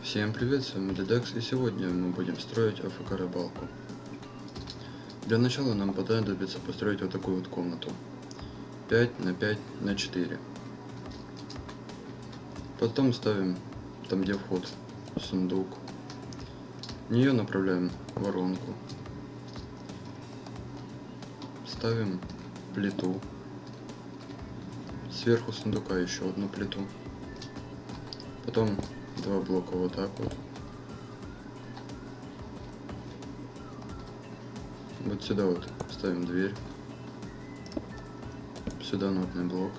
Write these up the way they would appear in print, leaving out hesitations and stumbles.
Всем привет, с вами Lidex, и сегодня мы будем строить АФК рыбалку. Для начала нам понадобится построить вот такую вот комнату 5 на 5 на 4. Потом ставим там, где вход, сундук. В нее направляем воронку. Ставим плиту. Сверху сундука еще одну плиту. Потом два блока вот так вот. Вот сюда вот ставим дверь. Сюда нотный блок.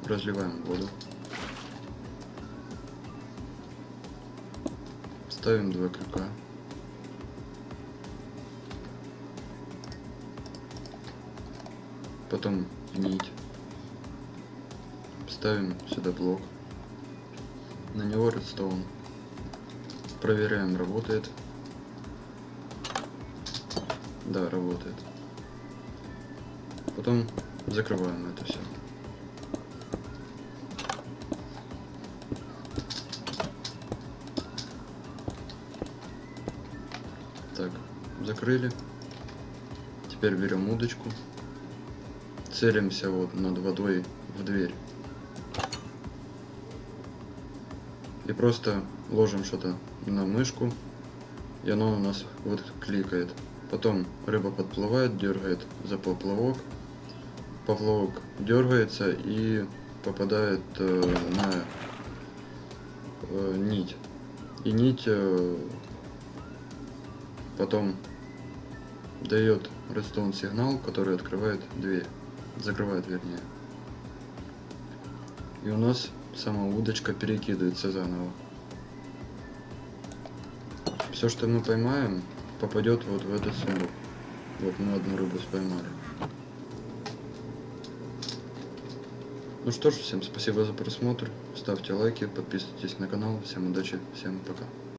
Разливаем воду. Ставим два крюка. Потом нить. Ставим сюда блок. На него редстоун. Проверяем, работает. Да, работает. Потом закрываем это все. Так, закрыли. Теперь берем удочку. Целимся вот над водой в дверь. И просто ложим что-то на мышку, и оно у нас вот кликает. Потом рыба подплывает, дергает за поплавок. Поплавок дергается и попадает на нить. И нить потом дает редстоун сигнал, который открывает дверь. Закрывает, вернее. И у нас сама удочка перекидывается заново. Все, что мы поймаем, попадет вот в этот сундук. Вот мы одну рыбу поймали. Ну что ж, всем спасибо за просмотр. Ставьте лайки, подписывайтесь на канал. Всем удачи, всем пока.